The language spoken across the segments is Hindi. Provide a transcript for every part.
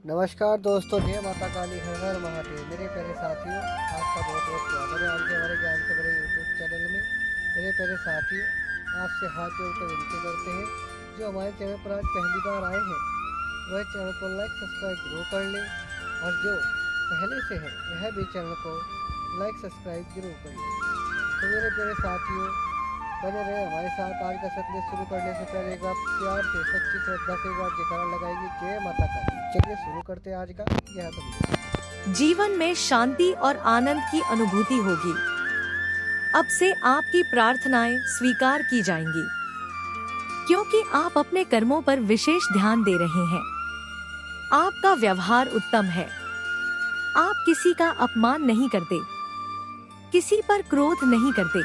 नमस्कार दोस्तों, जय माता काली, हर हर महादेव। मेरे प्यारे साथियों, आपका बहुत बहुत स्वागत है आज के हमारे ज्ञान से भरे यूट्यूब चैनल में। मेरे प्यारे साथियों, आपसे हाथ जोड़कर विनती करते हैं, जो हमारे चैनल पर आज पहली बार आए हैं वह चैनल को लाइक सब्सक्राइब जरूर कर लें, और जो पहले से है वह भी चैनल को लाइक सब्सक्राइब जरूर कर लें। तो मेरे प्यारे साथियों, बने रहे हमारे साथ। आज का संदेश शुरू करने से पहले एक बार प्यार से, सच्ची श्रद्धा से एक बार जयकारा लगाएंगे, जय माता काली। चलिए शुरू करते हैं आज का यह संदेश। जीवन में शांति और आनंद की अनुभूति होगी। अब से आपकी प्रार्थनाएं स्वीकार की जाएंगी, क्योंकि आप अपने कर्मों पर विशेष ध्यान दे रहे हैं। आपका व्यवहार उत्तम है। आप किसी का अपमान नहीं करते, किसी पर क्रोध नहीं करते,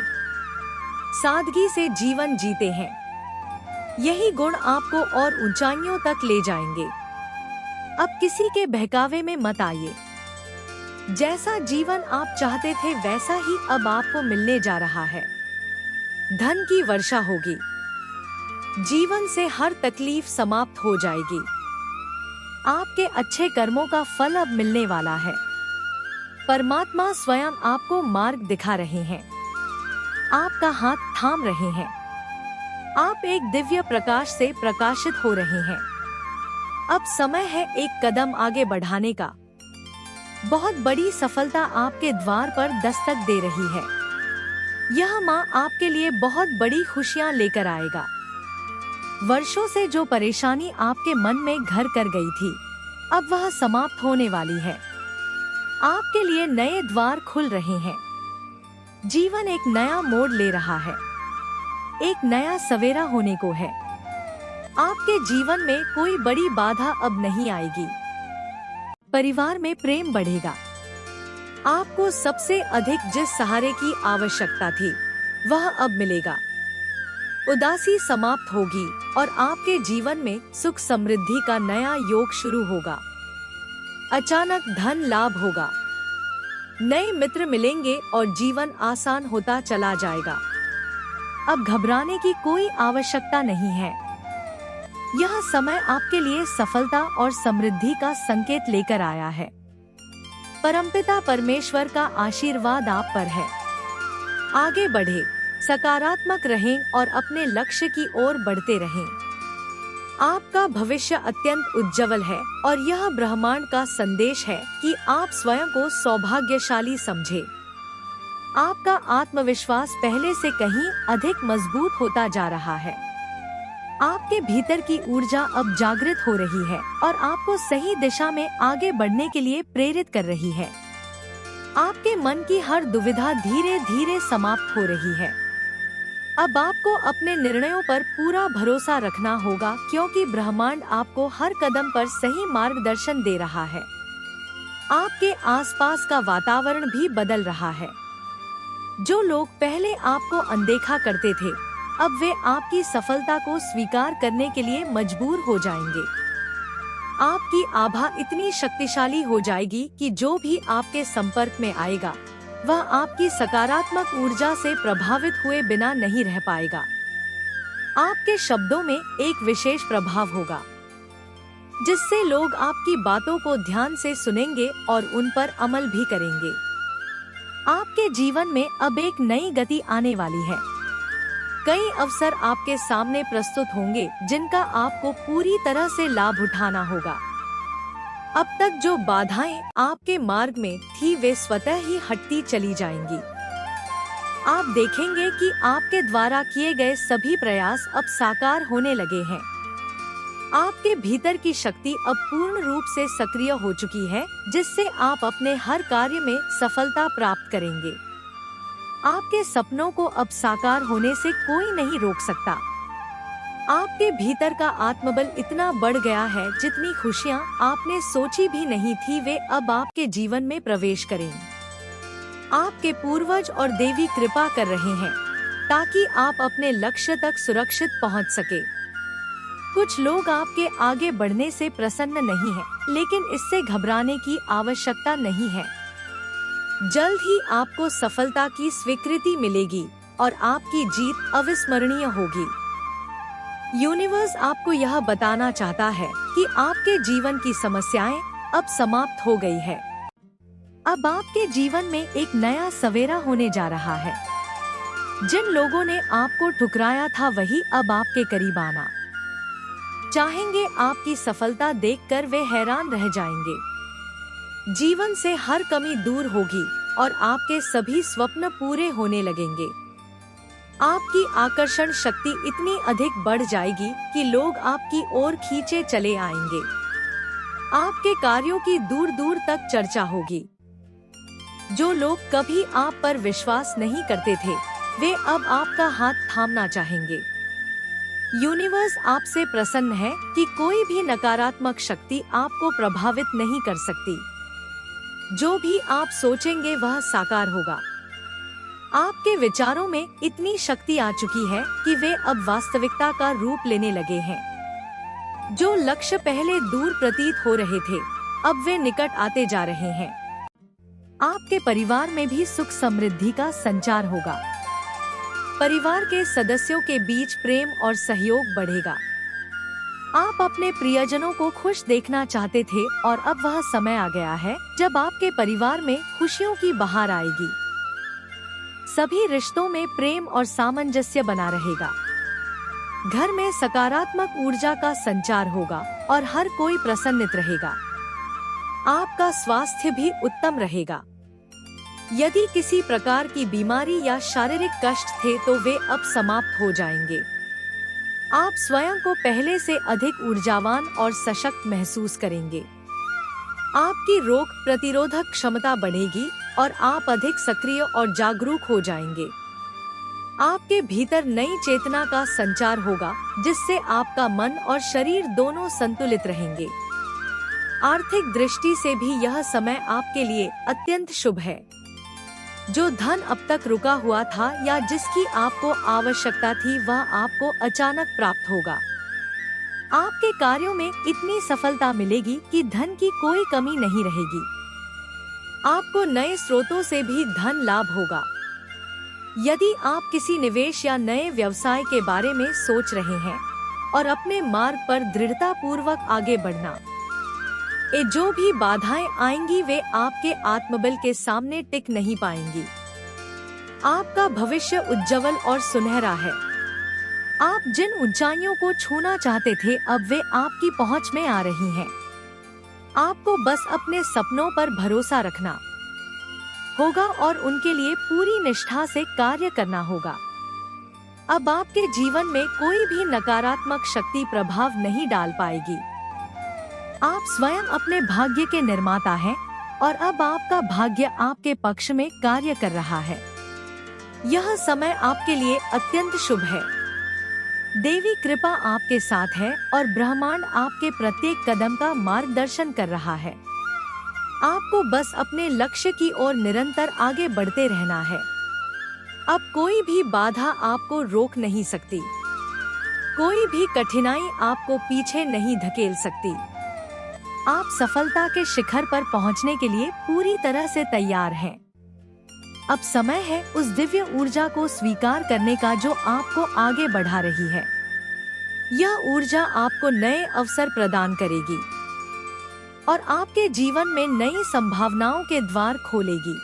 सादगी से जीवन जीते हैं। यही गुण आपको और ऊंचाइयों तक ले जाएंगे। अब किसी के बहकावे में मत आइए। जैसा जीवन आप चाहते थे वैसा ही अब आपको मिलने जा रहा है। धन की वर्षा होगी। जीवन से हर तकलीफ समाप्त हो जाएगी। आपके अच्छे कर्मों का फल अब मिलने वाला है। परमात्मा स्वयं आपको मार्ग दिखा रहे हैं, आपका हाथ थाम रहे हैं। आप एक दिव्य प्रकाश से प्रकाशित हो रहे हैं। अब समय है एक कदम आगे बढ़ाने का। बहुत बड़ी सफलता आपके द्वार पर दस्तक दे रही है। यह माँ आपके लिए बहुत बड़ी खुशियाँ लेकर आएगा। वर्षों से जो परेशानी आपके मन में घर कर गई थी, अब वह समाप्त होने वाली है। आपके लिए नए द्वार खुल रहे हैं। जीवन एक नया मोड़ ले रहा है। एक नया सवेरा होने को है। आपके जीवन में कोई बड़ी बाधा अब नहीं आएगी। परिवार में प्रेम बढ़ेगा। आपको सबसे अधिक जिस सहारे की आवश्यकता थी वह अब मिलेगा। उदासी समाप्त होगी और आपके जीवन में सुख समृद्धि का नया योग शुरू होगा। अचानक धन लाभ होगा। नए मित्र मिलेंगे और जीवन आसान होता चला जाएगा। अब घबराने की कोई आवश्यकता नहीं है। यह समय आपके लिए सफलता और समृद्धि का संकेत लेकर आया है। परमपिता परमेश्वर का आशीर्वाद आप पर है। आगे बढ़े, सकारात्मक रहें और अपने लक्ष्य की ओर बढ़ते रहें। आपका भविष्य अत्यंत उज्जवल है और यह ब्रह्मांड का संदेश है कि आप स्वयं को सौभाग्यशाली समझें। आपका आत्मविश्वास पहले से कहीं अधिक मजबूत होता जा रहा है। आपके भीतर की ऊर्जा अब जागृत हो रही है और आपको सही दिशा में आगे बढ़ने के लिए प्रेरित कर रही है। आपके मन की हर दुविधा धीरे धीरे समाप्त हो रही है। अब आपको अपने निर्णयों पर पूरा भरोसा रखना होगा, क्योंकि ब्रह्मांड आपको हर कदम पर सही मार्गदर्शन दे रहा है। आपके आसपास का वातावरण भी बदल रहा है। जो लोग पहले आपको अनदेखा करते थे, अब वे आपकी सफलता को स्वीकार करने के लिए मजबूर हो जाएंगे। आपकी आभा इतनी शक्तिशाली हो जाएगी कि जो भी आपके संपर्क में आएगा वह आपकी सकारात्मक ऊर्जा से प्रभावित हुए बिना नहीं रह पाएगा। आपके शब्दों में एक विशेष प्रभाव होगा, जिससे लोग आपकी बातों को ध्यान से सुनेंगे और उन पर अमल भी करेंगे। आपके जीवन में अब एक नई गति आने वाली है। कई अवसर आपके सामने प्रस्तुत होंगे जिनका आपको पूरी तरह से लाभ उठाना होगा। अब तक जो बाधाएं आपके मार्ग में थी वे स्वतः ही हटती चली जाएंगी। आप देखेंगे कि आपके द्वारा किए गए सभी प्रयास अब साकार होने लगे हैं। आपके भीतर की शक्ति अब पूर्ण रूप से सक्रिय हो चुकी है, जिससे आप अपने हर कार्य में सफलता प्राप्त करेंगे। आपके सपनों को अब साकार होने से कोई नहीं रोक सकता। आपके भीतर का आत्मबल इतना बढ़ गया है, जितनी खुशियाँ आपने सोची भी नहीं थी वे अब आपके जीवन में प्रवेश करेंगी। आपके पूर्वज और देवी कृपा कर रहे हैं ताकि आप अपने लक्ष्य तक सुरक्षित पहुंच सके। कुछ लोग आपके आगे बढ़ने से प्रसन्न नहीं हैं, लेकिन इससे घबराने की आवश्यकता नहीं है। जल्द ही आपको सफलता की स्वीकृति मिलेगी और आपकी जीत अविस्मरणीय होगी। यूनिवर्स आपको यह बताना चाहता है कि आपके जीवन की समस्याएं अब समाप्त हो गई है। अब आपके जीवन में एक नया सवेरा होने जा रहा है। जिन लोगों ने आपको ठुकराया था वही अब आपके करीब आना चाहेंगे। आपकी सफलता देखकर वे हैरान रह जाएंगे। जीवन से हर कमी दूर होगी और आपके सभी स्वप्न पूरे होने लगेंगे। आपकी आकर्षण शक्ति इतनी अधिक बढ़ जाएगी कि लोग आपकी ओर खींचे चले आएंगे। आपके कार्यों की दूर दूर तक चर्चा होगी। जो लोग कभी आप पर विश्वास नहीं करते थे वे अब आपका हाथ थामना चाहेंगे। यूनिवर्स आपसे प्रसन्न है कि कोई भी नकारात्मक शक्ति आपको प्रभावित नहीं कर सकती। जो भी आप सोचेंगे वह साकार होगा। आपके विचारों में इतनी शक्ति आ चुकी है कि वे अब वास्तविकता का रूप लेने लगे हैं। जो लक्ष्य पहले दूर प्रतीत हो रहे थे अब वे निकट आते जा रहे हैं। आपके परिवार में भी सुख समृद्धि का संचार होगा। परिवार के सदस्यों के बीच प्रेम और सहयोग बढ़ेगा। आप अपने प्रियजनों को खुश देखना चाहते थे और अब वह समय आ गया है जब आपके परिवार में खुशियों की बहार आएगी। सभी रिश्तों में प्रेम और सामंजस्य बना रहेगा। घर में सकारात्मक ऊर्जा का संचार होगा और हर कोई प्रसन्नित रहेगा। आपका स्वास्थ्य भी उत्तम रहेगा। यदि किसी प्रकार की बीमारी या शारीरिक कष्ट थे तो वे अब समाप्त हो जाएंगे। आप स्वयं को पहले से अधिक ऊर्जावान और सशक्त महसूस करेंगे। आपकी रोग प्रतिरोधक क्षमता बढ़ेगी और आप अधिक सक्रिय और जागरूक हो जाएंगे। आपके भीतर नई चेतना का संचार होगा जिससे आपका मन और शरीर दोनों संतुलित रहेंगे। आर्थिक दृष्टि से भी यह समय आपके लिए अत्यंत शुभ है। जो धन अब तक रुका हुआ था या जिसकी आपको आवश्यकता थी वह आपको अचानक प्राप्त होगा। आपके कार्यों में इतनी सफलता मिलेगी कि धन की कोई कमी नहीं रहेगी। आपको नए स्रोतों से भी धन लाभ होगा। यदि आप किसी निवेश या नए व्यवसाय के बारे में सोच रहे हैं और अपने मार्ग पर दृढ़ता पूर्वक आगे बढ़ना, जो भी बाधाएं आएंगी वे आपके आत्मबल के सामने टिक नहीं पाएंगी। आपका भविष्य उज्जवल और सुनहरा है। आप जिन ऊंचाइयों को छूना चाहते थे अब वे आपकी पहुंच में आ रही हैं। आपको बस अपने सपनों पर भरोसा रखना होगा और उनके लिए पूरी निष्ठा से कार्य करना होगा। अब आपके जीवन में कोई भी नकारात्मक शक्ति प्रभाव नहीं डाल पाएगी। आप स्वयं अपने भाग्य के निर्माता हैं और अब आपका भाग्य आपके पक्ष में कार्य कर रहा है। यह समय आपके लिए अत्यंत शुभ है। देवी कृपा आपके साथ है और ब्रह्मांड आपके प्रत्येक कदम का मार्गदर्शन कर रहा है। आपको बस अपने लक्ष्य की ओर निरंतर आगे बढ़ते रहना है। अब कोई भी बाधा आपको रोक नहीं सकती। कोई भी कठिनाई आपको पीछे नहीं धकेल सकती। आप सफलता के शिखर पर पहुंचने के लिए पूरी तरह से तैयार हैं। अब समय है उस दिव्य ऊर्जा को स्वीकार करने का जो आपको आगे बढ़ा रही है। यह ऊर्जा आपको नए अवसर प्रदान करेगी और आपके जीवन में नई संभावनाओं के द्वार खोलेगी।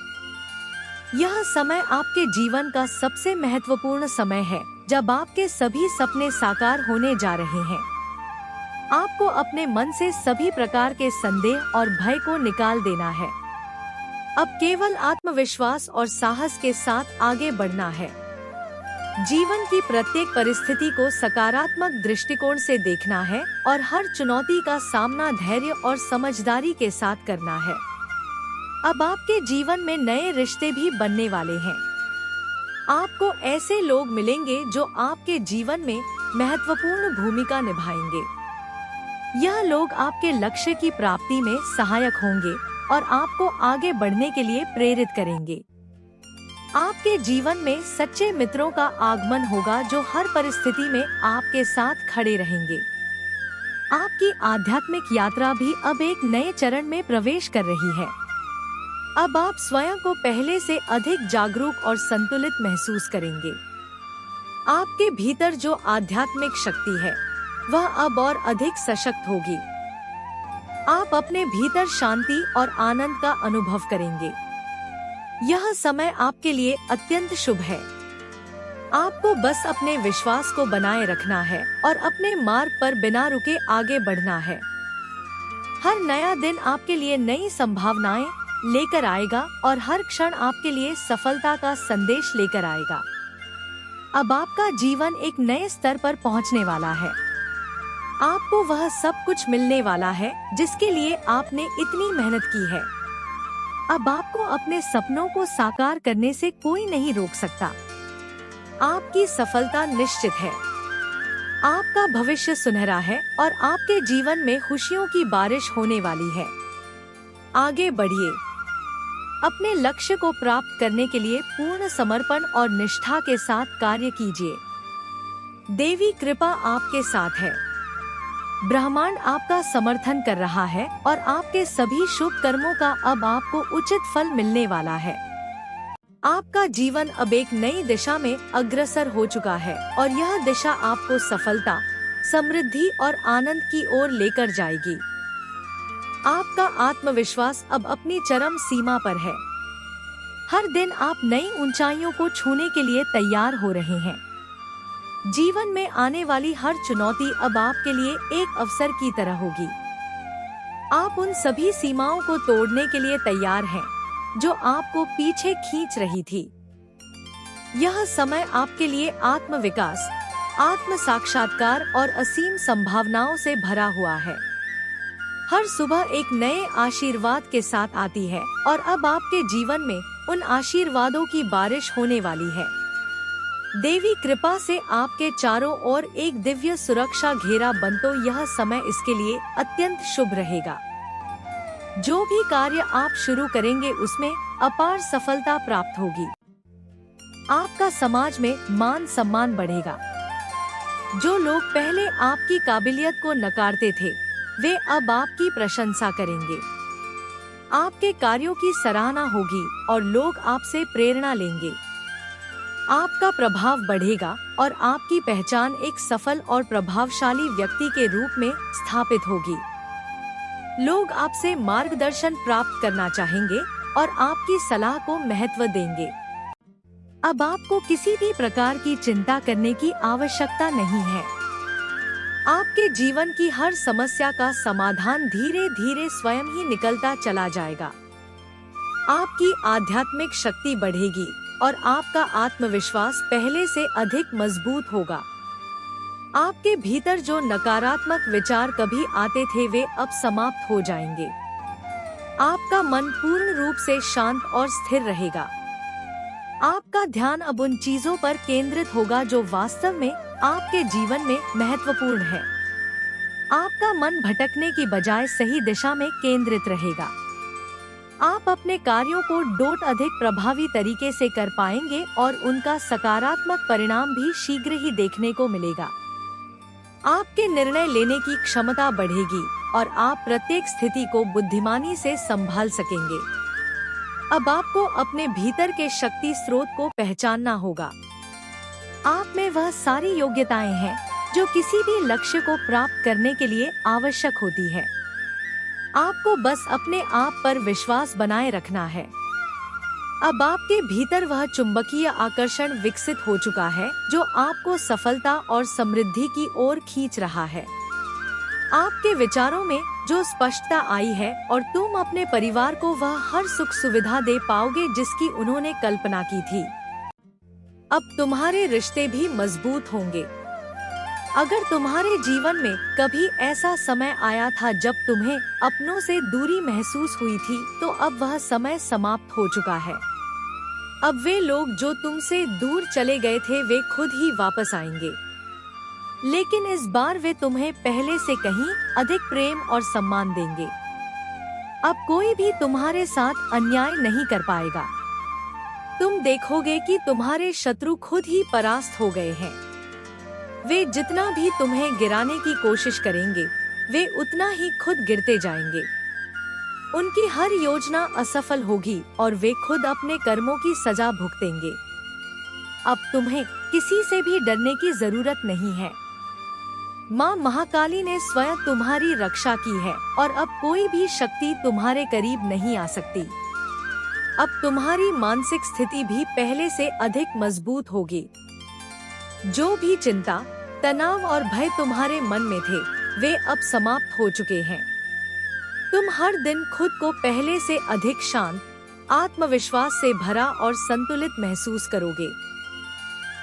यह समय आपके जीवन का सबसे महत्वपूर्ण समय है जब आपके सभी सपने साकार होने जा रहे हैं। आपको अपने मन से सभी प्रकार के संदेह और भय को निकाल देना है। अब केवल आत्मविश्वास और साहस के साथ आगे बढ़ना है। जीवन की प्रत्येक परिस्थिति को सकारात्मक दृष्टिकोण से देखना है और हर चुनौती का सामना धैर्य और समझदारी के साथ करना है। अब आपके जीवन में नए रिश्ते भी बनने वाले हैं। आपको ऐसे लोग मिलेंगे जो आपके जीवन में महत्वपूर्ण भूमिका निभाएंगे। यह लोग आपके लक्ष्य की प्राप्ति में सहायक होंगे और आपको आगे बढ़ने के लिए प्रेरित करेंगे। आपके जीवन में सच्चे मित्रों का आगमन होगा जो हर परिस्थिति में आपके साथ खड़े रहेंगे। आपकी आध्यात्मिक यात्रा भी अब एक नए चरण में प्रवेश कर रही है। अब आप स्वयं को पहले से अधिक जागरूक और संतुलित महसूस करेंगे। आपके भीतर जो आध्यात्मिक शक्ति है वह अब और अधिक सशक्त होगी। आप अपने भीतर शांति और आनंद का अनुभव करेंगे। यह समय आपके लिए अत्यंत शुभ है। आपको बस अपने विश्वास को बनाए रखना है और अपने मार्ग पर बिना रुके आगे बढ़ना है। हर नया दिन आपके लिए नई संभावनाएं लेकर आएगा और हर क्षण आपके लिए सफलता का संदेश लेकर आएगा। अब आपका जीवन एक नए स्तर पर पहुंचने वाला है। आपको वह सब कुछ मिलने वाला है जिसके लिए आपने इतनी मेहनत की है। अब आपको अपने सपनों को साकार करने से कोई नहीं रोक सकता। आपकी सफलता निश्चित है। आपका भविष्य सुनहरा है और आपके जीवन में खुशियों की बारिश होने वाली है। आगे बढ़िए। अपने लक्ष्य को प्राप्त करने के लिए पूर्ण समर्पण और निष्ठा के साथ कार्य कीजिए। देवी कृपा आपके साथ है। ब्रह्मांड आपका समर्थन कर रहा है और आपके सभी शुभ कर्मों का अब आपको उचित फल मिलने वाला है। आपका जीवन अब एक नई दिशा में अग्रसर हो चुका है और यह दिशा आपको सफलता, समृद्धि और आनंद की ओर लेकर जाएगी। आपका आत्मविश्वास अब अपनी चरम सीमा पर है। हर दिन आप नई ऊंचाइयों को छूने के लिए तैयार हो रहे हैं। जीवन में आने वाली हर चुनौती अब आपके लिए एक अवसर की तरह होगी। आप उन सभी सीमाओं को तोड़ने के लिए तैयार हैं जो आपको पीछे खींच रही थी। यह समय आपके लिए आत्म विकास, आत्म साक्षात्कार और असीम संभावनाओं से भरा हुआ है। हर सुबह एक नए आशीर्वाद के साथ आती है और अब आपके जीवन में उन आशीर्वादों की बारिश होने वाली है। देवी कृपा से आपके चारों ओर एक दिव्य सुरक्षा घेरा बन, तो यह समय इसके लिए अत्यंत शुभ रहेगा। जो भी कार्य आप शुरू करेंगे उसमें अपार सफलता प्राप्त होगी। आपका समाज में मान सम्मान बढ़ेगा। जो लोग पहले आपकी काबिलियत को नकारते थे वे अब आपकी प्रशंसा करेंगे। आपके कार्यों की सराहना होगी और लोग आपसे प्रेरणा लेंगे। आपका प्रभाव बढ़ेगा और आपकी पहचान एक सफल और प्रभावशाली व्यक्ति के रूप में स्थापित होगी। लोग आपसे मार्गदर्शन प्राप्त करना चाहेंगे और आपकी सलाह को महत्व देंगे। अब आपको किसी भी प्रकार की चिंता करने की आवश्यकता नहीं है। आपके जीवन की हर समस्या का समाधान धीरे धीरे स्वयं ही निकलता चला जाएगा। आपकी आध्यात्मिक शक्ति बढ़ेगी और आपका आत्मविश्वास पहले से अधिक मजबूत होगा। आपके भीतर जो नकारात्मक विचार कभी आते थे वे अब समाप्त हो जाएंगे। आपका मन पूर्ण रूप से शांत और स्थिर रहेगा। आपका ध्यान अब उन चीजों पर केंद्रित होगा जो वास्तव में आपके जीवन में महत्वपूर्ण है। आपका मन भटकने की बजाय सही दिशा में केंद्रित रहेगा। आप अपने कार्यों को डोट अधिक प्रभावी तरीके से कर पाएंगे और उनका सकारात्मक परिणाम भी शीघ्र ही देखने को मिलेगा। आपके निर्णय लेने की क्षमता बढ़ेगी और आप प्रत्येक स्थिति को बुद्धिमानी से संभाल सकेंगे। अब आपको अपने भीतर के शक्ति स्रोत को पहचानना होगा। आप में वह सारी योग्यताएं हैं जो किसी भी लक्ष्य को प्राप्त करने के लिए आवश्यक होती है। आपको बस अपने आप पर विश्वास बनाए रखना है। अब आपके भीतर वह चुंबकीय आकर्षण विकसित हो चुका है जो आपको सफलता और समृद्धि की ओर खींच रहा है। आपके विचारों में जो स्पष्टता आई है और तुम अपने परिवार को वह हर सुख सुविधा दे पाओगे जिसकी उन्होंने कल्पना की थी। अब तुम्हारे रिश्ते भी मजबूत होंगे। अगर तुम्हारे जीवन में कभी ऐसा समय आया था जब तुम्हें अपनों से दूरी महसूस हुई थी, तो अब वह समय समाप्त हो चुका है। अब वे लोग जो तुमसे दूर चले गए थे वे खुद ही वापस आएंगे, लेकिन इस बार वे तुम्हें पहले से कहीं अधिक प्रेम और सम्मान देंगे। अब कोई भी तुम्हारे साथ अन्याय नहीं कर पाएगा। तुम देखोगे कि तुम्हारे शत्रु खुद ही परास्त हो गए हैं। वे जितना भी तुम्हें गिराने की कोशिश करेंगे वे उतना ही खुद गिरते जाएंगे। उनकी हर योजना असफल होगी और वे खुद अपने कर्मों की सजा भुगतेंगे। अब तुम्हें किसी से भी डरने की जरूरत नहीं है। माँ महाकाली ने स्वयं तुम्हारी रक्षा की है और अब कोई भी शक्ति तुम्हारे करीब नहीं आ सकती। अब तुम्हारी मानसिक स्थिति भी पहले से अधिक मजबूत होगी। जो भी चिंता, तनाव और भय तुम्हारे मन में थे, वे अब समाप्त हो चुके हैं। तुम हर दिन खुद को पहले से अधिक शांत, आत्मविश्वास से भरा और संतुलित महसूस करोगे।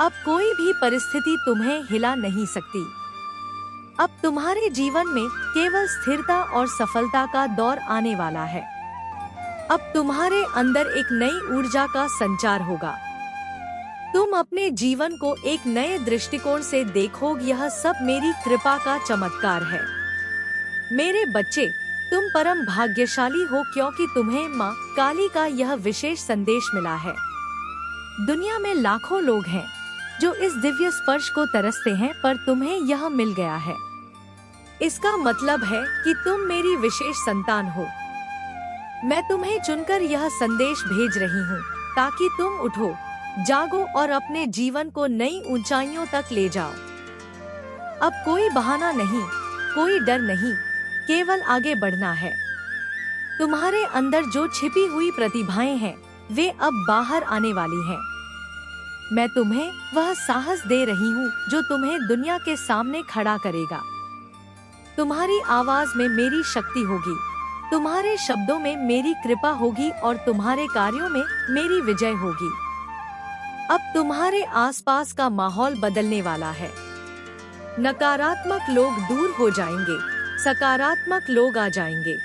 अब कोई भी परिस्थिति तुम्हें हिला नहीं सकती। अब तुम्हारे जीवन में केवल स्थिरता और सफलता का दौर आने वाला है। अब तुम्हारे अंदर एक नई ऊर्जा का संचार होगा। तुम अपने जीवन को एक नए दृष्टिकोण से देखोगे। यह सब मेरी कृपा का चमत्कार है। मेरे बच्चे, तुम परम भाग्यशाली हो क्योंकि तुम्हें माँ काली का यह विशेष संदेश मिला है। दुनिया में लाखों लोग हैं जो इस दिव्य स्पर्श को तरसते हैं, पर तुम्हें यह मिल गया है। इसका मतलब है कि तुम मेरी विशेष संतान हो। मैं तुम्हें चुनकर यह संदेश भेज रही हूँ ताकि तुम उठो, जागो और अपने जीवन को नई ऊंचाइयों तक ले जाओ। अब कोई बहाना नहीं, कोई डर नहीं, केवल आगे बढ़ना है। तुम्हारे अंदर जो छिपी हुई प्रतिभाएं हैं, वे अब बाहर आने वाली हैं। मैं तुम्हें वह साहस दे रही हूँ जो तुम्हें दुनिया के सामने खड़ा करेगा। तुम्हारी आवाज में मेरी शक्ति होगी, तुम्हारे शब्दों में मेरी कृपा होगी और तुम्हारे कार्यों में मेरी विजय होगी। अब तुम्हारे आसपास का माहौल बदलने वाला है। नकारात्मक लोग दूर हो जाएंगे, सकारात्मक लोग आ जाएंगे।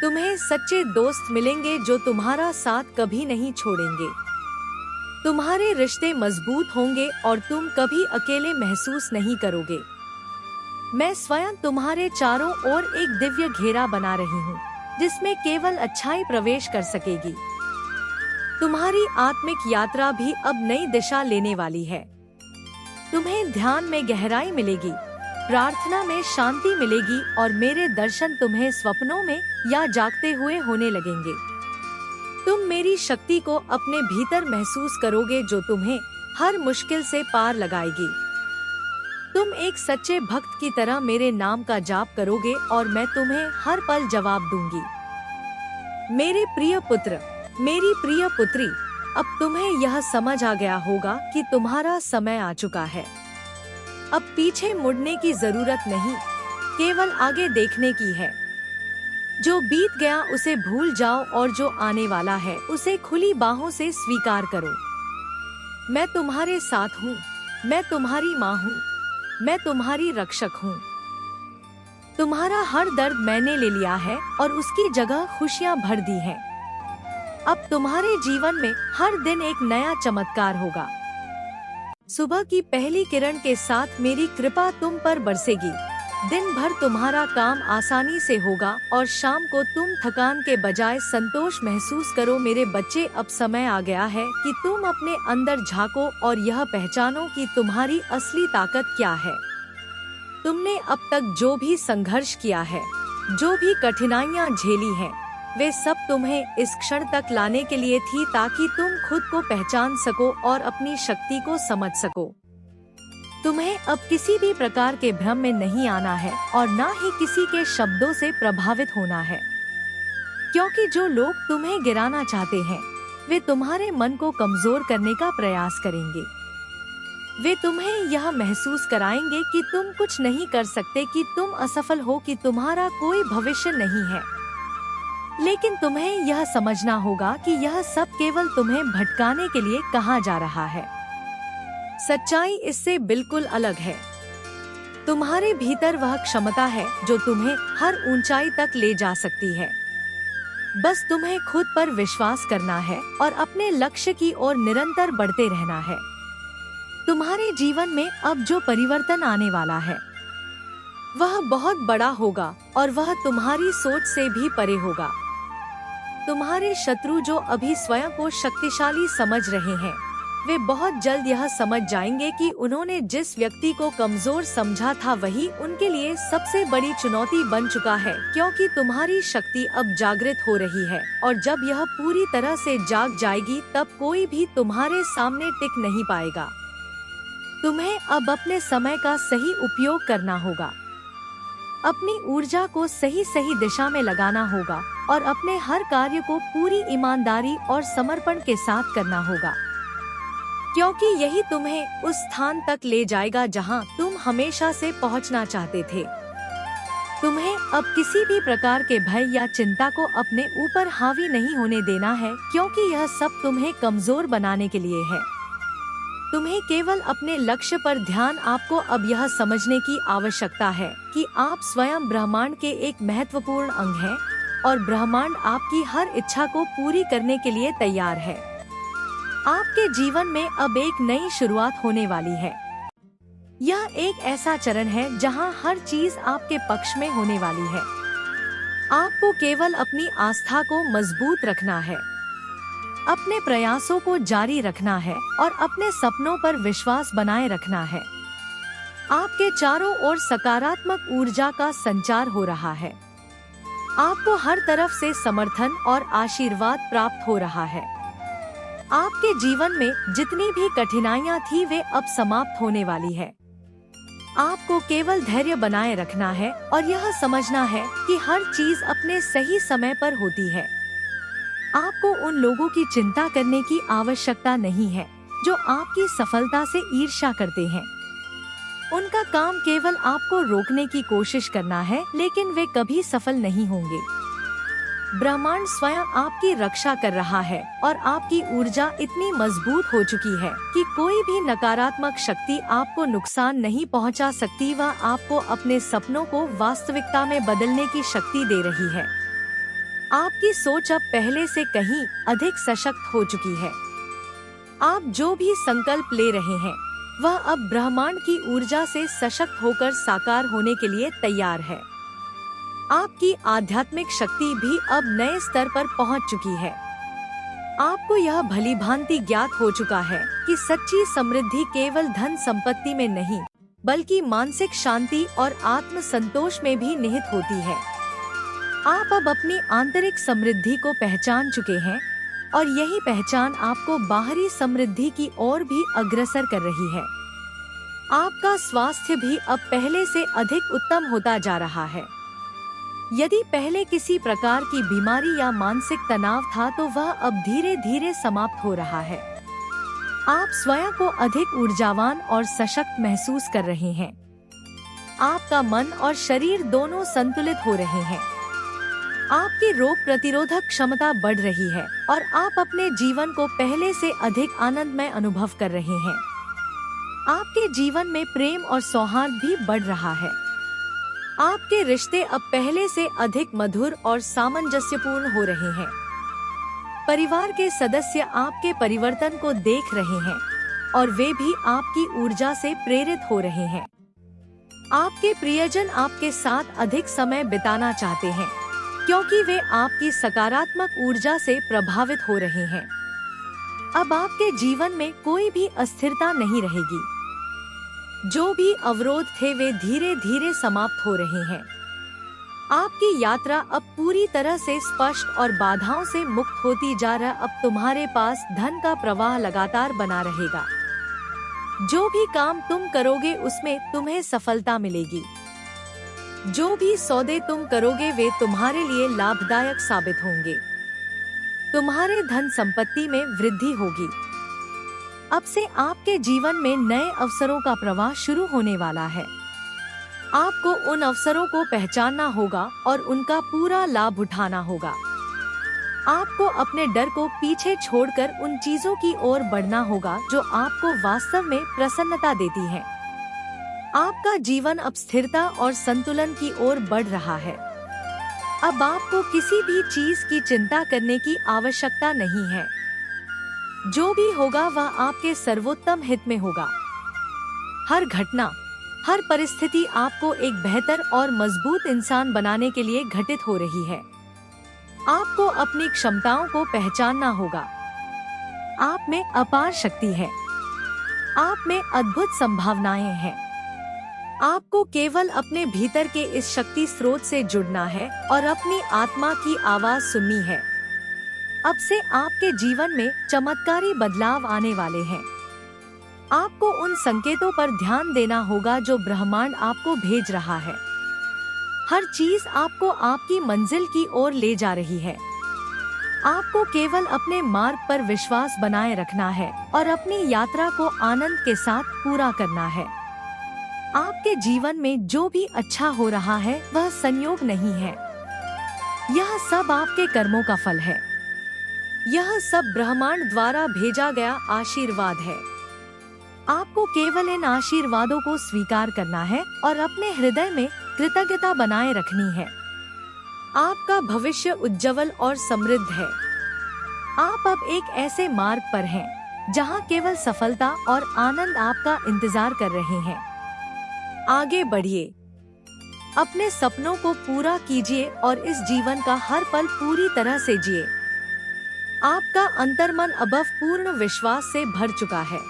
तुम्हें सच्चे दोस्त मिलेंगे जो तुम्हारा साथ कभी नहीं छोड़ेंगे। तुम्हारे रिश्ते मजबूत होंगे और तुम कभी अकेले महसूस नहीं करोगे। मैं स्वयं तुम्हारे चारों ओर एक दिव्य घेरा बना रही हूँ जिसमें केवल अच्छाई प्रवेश कर सकेगी। तुम्हारी आत्मिक यात्रा भी अब नई दिशा लेने वाली है। तुम्हें ध्यान में गहराई मिलेगी, प्रार्थना में शांति मिलेगी और मेरे दर्शन तुम्हें स्वप्नों में या जागते हुए होने लगेंगे। तुम मेरी शक्ति को अपने भीतर महसूस करोगे जो तुम्हें हर मुश्किल से पार लगाएगी। तुम एक सच्चे भक्त की तरह मेरे नाम का जाप करोगे और मैं तुम्हें हर पल जवाब दूंगी। मेरे प्रिय पुत्र, मेरी प्रिय पुत्री, अब तुम्हें यह समझ आ गया होगा कि तुम्हारा समय आ चुका है। अब पीछे मुड़ने की जरूरत नहीं, केवल आगे देखने की है। जो बीत गया उसे भूल जाओ और जो आने वाला है उसे खुली बाहों से स्वीकार करो। मैं तुम्हारे साथ हूँ, मैं तुम्हारी माँ हूँ, मैं तुम्हारी रक्षक हूँ। तुम्हारा हर दर्द मैंने ले लिया है और उसकी जगह खुशियाँ भर दी हैं। अब तुम्हारे जीवन में हर दिन एक नया चमत्कार होगा। सुबह की पहली किरण के साथ मेरी कृपा तुम पर बरसेगी। दिन भर तुम्हारा काम आसानी से होगा और शाम को तुम थकान के बजाय संतोष महसूस करो। मेरे बच्चे, अब समय आ गया है कि तुम अपने अंदर झांको और यह पहचानो कि तुम्हारी असली ताकत क्या है। तुमने अब तक जो भी संघर्ष किया है, जो भी कठिनाइयाँ झेली हैं, वे सब तुम्हें इस क्षण तक लाने के लिए थी ताकि तुम खुद को पहचान सको और अपनी शक्ति को समझ सको। तुम्हें अब किसी भी प्रकार के भ्रम में नहीं आना है और न ही किसी के शब्दों से प्रभावित होना है, क्योंकि जो लोग तुम्हें गिराना चाहते हैं वे तुम्हारे मन को कमजोर करने का प्रयास करेंगे। वे तुम्हें यह महसूस कराएंगे कि तुम कुछ नहीं कर सकते, कि तुम असफल हो, कि तुम्हारा कोई भविष्य नहीं है। लेकिन तुम्हें यह समझना होगा कि यह सब केवल तुम्हें भटकाने के लिए कहा जा रहा है। सच्चाई इससे बिल्कुल अलग है। तुम्हारे भीतर वह क्षमता है जो तुम्हें हर ऊंचाई तक ले जा सकती है। बस तुम्हें खुद पर विश्वास करना है और अपने लक्ष्य की ओर निरंतर बढ़ते रहना है। तुम्हारे जीवन में अब जो परिवर्तन आने वाला है वह बहुत बड़ा होगा और वह तुम्हारी सोच से भी परे होगा। तुम्हारे शत्रु जो अभी स्वयं को शक्तिशाली समझ रहे हैं, वे बहुत जल्द यह समझ जाएंगे कि उन्होंने जिस व्यक्ति को कमजोर समझा था वही उनके लिए सबसे बड़ी चुनौती बन चुका है, क्योंकि तुम्हारी शक्ति अब जागृत हो रही है और जब यह पूरी तरह से जाग जाएगी तब कोई भी तुम्हारे सामने टिक नहीं पाएगा। तुम्हें अब अपने समय का सही उपयोग करना होगा, अपनी ऊर्जा को सही दिशा में लगाना होगा और अपने हर कार्य को पूरी ईमानदारी और समर्पण के साथ करना होगा, क्योंकि यही तुम्हें उस स्थान तक ले जाएगा जहां तुम हमेशा से पहुंचना चाहते थे। तुम्हें अब किसी भी प्रकार के भय या चिंता को अपने ऊपर हावी नहीं होने देना है, क्योंकि यह सब तुम्हें कमजोर बनाने के लिए है। तुम्हें केवल अपने लक्ष्य पर ध्यान। आपको अब यह समझने की आवश्यकता है कि आप स्वयं ब्रह्मांड के एक महत्वपूर्ण अंग हैं और ब्रह्मांड आपकी हर इच्छा को पूरी करने के लिए तैयार है। आपके जीवन में अब एक नई शुरुआत होने वाली है। यह एक ऐसा चरण है जहां हर चीज आपके पक्ष में होने वाली है। आपको केवल अपनी आस्था को मजबूत रखना है, अपने प्रयासों को जारी रखना है और अपने सपनों पर विश्वास बनाए रखना है। आपके चारों ओर सकारात्मक ऊर्जा का संचार हो रहा है। आपको हर तरफ से समर्थन और आशीर्वाद प्राप्त हो रहा है। आपके जीवन में जितनी भी कठिनाइयां थी वे अब समाप्त होने वाली है। आपको केवल धैर्य बनाए रखना है और यह समझना है कि हर चीज अपने सही समय पर होती है। आपको उन लोगों की चिंता करने की आवश्यकता नहीं है जो आपकी सफलता से ईर्ष्या करते हैं। उनका काम केवल आपको रोकने की कोशिश करना है, लेकिन वे कभी सफल नहीं होंगे। ब्रह्मांड स्वयं आपकी रक्षा कर रहा है और आपकी ऊर्जा इतनी मजबूत हो चुकी है कि कोई भी नकारात्मक शक्ति आपको नुकसान नहीं पहुंचा सकती। वह आपको अपने सपनों को वास्तविकता में बदलने की शक्ति दे रही है। आपकी सोच अब पहले से कहीं अधिक सशक्त हो चुकी है। आप जो भी संकल्प ले रहे हैं वह अब ब्रह्मांड की ऊर्जा से सशक्त होकर साकार होने के लिए तैयार है। आपकी आध्यात्मिक शक्ति भी अब नए स्तर पर पहुंच चुकी है। आपको यह भली भांति ज्ञात हो चुका है कि सच्ची समृद्धि केवल धन संपत्ति में नहीं बल्कि मानसिक शांति और आत्म संतोष में भी निहित होती है। आप अब अपनी आंतरिक समृद्धि को पहचान चुके हैं और यही पहचान आपको बाहरी समृद्धि की ओर भी अग्रसर कर रही है। आपका स्वास्थ्य भी अब पहले से अधिक उत्तम होता जा रहा है। यदि पहले किसी प्रकार की बीमारी या मानसिक तनाव था तो वह अब धीरे धीरे समाप्त हो रहा है। आप स्वयं को अधिक ऊर्जावान और सशक्त महसूस कर रहे हैं। आपका मन और शरीर दोनों संतुलित हो रहे हैं। आपकी रोग प्रतिरोधक क्षमता बढ़ रही है और आप अपने जीवन को पहले से अधिक आनंदमय अनुभव कर रहे हैं। आपके जीवन में प्रेम और सौहार्द भी बढ़ रहा है। आपके रिश्ते अब पहले से अधिक मधुर और सामंजस्यपूर्ण हो रहे हैं। परिवार के सदस्य आपके परिवर्तन को देख रहे हैं और वे भी आपकी ऊर्जा से प्रेरित हो रहे हैं। आपके प्रियजन आपके साथ अधिक समय बिताना चाहते हैं क्योंकि वे आपकी सकारात्मक ऊर्जा से प्रभावित हो रहे हैं। अब आपके जीवन में कोई भी अस्थिरता नहीं रहेगी। जो भी अवरोध थे वे धीरे धीरे समाप्त हो रहे हैं। आपकी यात्रा अब पूरी तरह से स्पष्ट और बाधाओं से मुक्त होती जा रहा। अब तुम्हारे पास धन का प्रवाह लगातार बना रहेगा। जो भी काम तुम करोगे उसमें तुम्हें सफलता मिलेगी। जो भी सौदे तुम करोगे वे तुम्हारे लिए लाभदायक साबित होंगे। तुम्हारे धन संपत्ति में वृद्धि होगी। अब से आपके जीवन में नए अवसरों का प्रवाह शुरू होने वाला है। आपको उन अवसरों को पहचानना होगा और उनका पूरा लाभ उठाना होगा। आपको अपने डर को पीछे छोड़कर उन चीजों की ओर बढ़ना होगा जो आपको वास्तव में प्रसन्नता देती हैं। आपका जीवन अब स्थिरता और संतुलन की ओर बढ़ रहा है। अब आपको किसी भी चीज की चिंता करने की आवश्यकता नहीं है। जो भी होगा वह आपके सर्वोत्तम हित में होगा। हर घटना, हर परिस्थिति आपको एक बेहतर और मजबूत इंसान बनाने के लिए घटित हो रही है। आपको अपनी क्षमताओं को पहचानना होगा। आप में अपार शक्ति है। आप में अद्भुत संभावनाएं हैं। आपको केवल अपने भीतर के इस शक्ति स्रोत से जुड़ना है और अपनी आत्मा की आवाज सुननी है। अब से आपके जीवन में चमत्कारी बदलाव आने वाले हैं। आपको उन संकेतों पर ध्यान देना होगा जो ब्रह्मांड आपको भेज रहा है। हर चीज आपको आपकी मंजिल की ओर ले जा रही है। आपको केवल अपने मार्ग पर विश्वास बनाए रखना है और अपनी यात्रा को आनंद के साथ पूरा करना है। आपके जीवन में जो भी अच्छा हो रहा है वह संयोग नहीं है। यह सब आपके कर्मों का फल है। यह सब ब्रह्मांड द्वारा भेजा गया आशीर्वाद है। आपको केवल इन आशीर्वादों को स्वीकार करना है और अपने हृदय में कृतज्ञता बनाए रखनी है। आपका भविष्य उज्जवल और समृद्ध है। आप अब एक ऐसे मार्ग पर हैं जहां केवल सफलता और आनंद आपका इंतजार कर रहे हैं। आगे बढ़िए, अपने सपनों को पूरा कीजिए और इस जीवन का हर पल पूरी तरह से जिए। आपका अंतर्मन अब पूर्ण विश्वास से भर चुका है।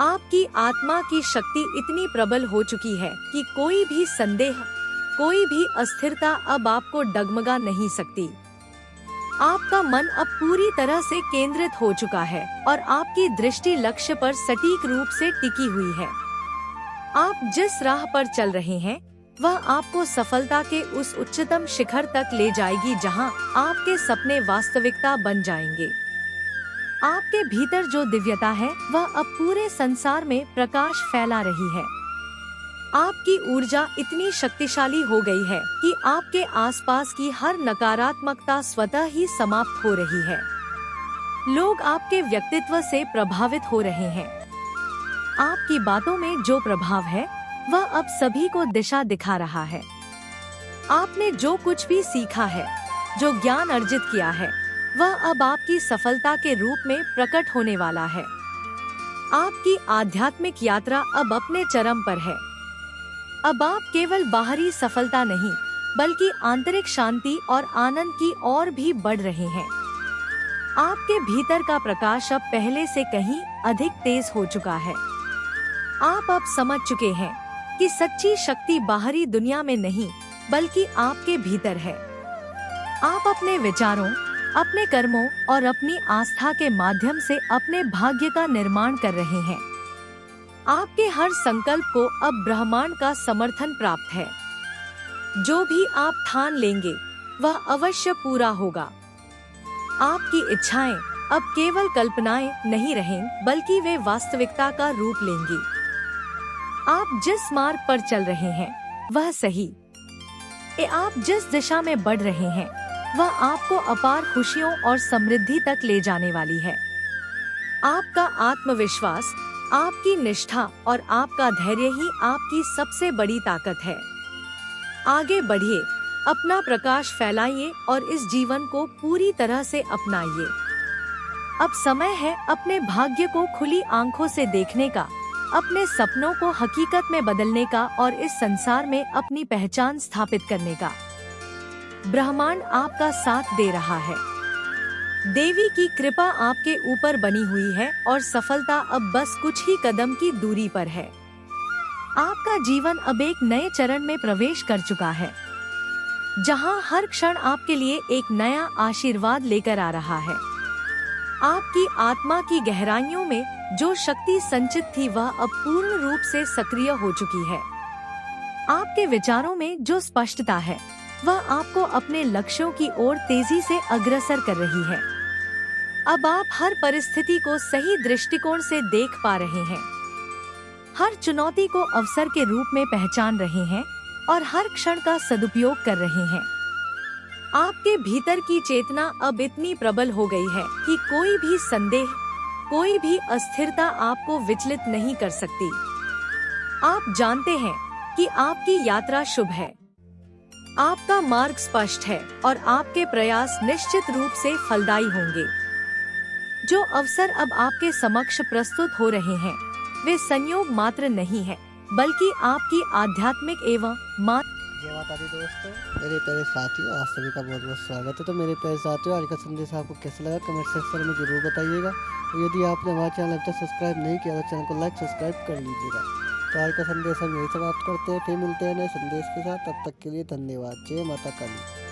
आपकी आत्मा की शक्ति इतनी प्रबल हो चुकी है कि कोई भी संदेह, कोई भी अस्थिरता अब आपको डगमगा नहीं सकती। आपका मन अब पूरी तरह से केंद्रित हो चुका है और आपकी दृष्टि लक्ष्य पर सटीक रूप से टिकी हुई है। आप जिस राह पर चल रहे हैं वह आपको सफलता के उस उच्चतम शिखर तक ले जाएगी जहां आपके सपने वास्तविकता बन जाएंगे। आपके भीतर जो दिव्यता है वह अब पूरे संसार में प्रकाश फैला रही है। आपकी ऊर्जा इतनी शक्तिशाली हो गई है कि आपके आसपास की हर नकारात्मकता स्वतः ही समाप्त हो रही है। लोग आपके व्यक्तित्व से प्रभावित हो रहे हैं। आपकी बातों में जो प्रभाव है वह अब सभी को दिशा दिखा रहा है। आपने जो कुछ भी सीखा है, जो ज्ञान अर्जित किया है, वह अब आपकी सफलता के रूप में प्रकट होने वाला है। आपकी आध्यात्मिक यात्रा अब अपने चरम पर है। अब आप केवल बाहरी सफलता नहीं बल्कि आंतरिक शांति और आनंद की ओर भी बढ़ रहे हैं। आपके भीतर का प्रकाश अब पहले से कहीं अधिक तेज हो चुका है। आप अब समझ चुके हैं कि सच्ची शक्ति बाहरी दुनिया में नहीं बल्कि आपके भीतर है। आप अपने विचारों, अपने कर्मों और अपनी आस्था के माध्यम से अपने भाग्य का निर्माण कर रहे हैं। आपके हर संकल्प को अब ब्रह्मांड का समर्थन प्राप्त है। जो भी आप ठान लेंगे वह अवश्य पूरा होगा। आपकी इच्छाएं अब केवल कल्पनाएं नहीं रहें बल्कि वे वास्तविकता का रूप लेंगी। आप जिस मार्ग पर चल रहे हैं वह सही है। आप जिस दिशा में बढ़ रहे हैं वह आपको अपार खुशियों और समृद्धि तक ले जाने वाली है। आपका आत्मविश्वास, आपकी निष्ठा और आपका धैर्य ही आपकी सबसे बड़ी ताकत है। आगे बढ़िए, अपना प्रकाश फैलाइए और इस जीवन को पूरी तरह से अपनाइए। अब समय है अपने भाग्य को खुली आंखों से देखने का, अपने सपनों को हकीकत में बदलने का और इस संसार में अपनी पहचान स्थापित करने का। ब्रह्मांड आपका साथ दे रहा है। देवी की कृपा आपके ऊपर बनी हुई है और सफलता अब बस कुछ ही कदम की दूरी पर है। आपका जीवन अब एक नए चरण में प्रवेश कर चुका है, जहां हर क्षण आपके लिए एक नया आशीर्वाद लेकर आ रहा है। आपकी आत्मा की गहराइयों में जो शक्ति संचित थी वह अब पूर्ण रूप से सक्रिय हो चुकी है। आपके विचारों में जो स्पष्टता है वह आपको अपने लक्ष्यों की ओर तेजी से अग्रसर कर रही है। अब आप हर परिस्थिति को सही दृष्टिकोण से देख पा रहे हैं, हर चुनौती को अवसर के रूप में पहचान रहे हैं और हर क्षण का सदुपयोग कर रहे हैं। आपके भीतर की चेतना अब इतनी प्रबल हो गई है कि कोई भी संदेह, कोई भी अस्थिरता आपको विचलित नहीं कर सकती। आप जानते हैं कि आपकी यात्रा शुभ है, आपका मार्ग स्पष्ट है और आपके प्रयास निश्चित रूप से फलदायी होंगे। जो अवसर अब आपके समक्ष प्रस्तुत हो रहे हैं वे संयोग मात्र नहीं है बल्कि आपकी आध्यात्मिक एवं जय माता दी दोस्तों, मेरे प्यारे साथियों, आप सभी का बहुत बहुत स्वागत है। तो मेरे प्यारे साथियों, आज का संदेश आपको कैसा लगा कमेंट सेक्शन में ज़रूर बताइएगा। और यदि आपने हमारा चैनल अभी तक सब्सक्राइब नहीं किया तो चैनल को लाइक सब्सक्राइब कर लीजिएगा। तो आज का संदेश हम यही समाप्त करते हैं, फिर मिलते हैं नए संदेश के साथ। तब तक के लिए धन्यवाद। जय माता काली।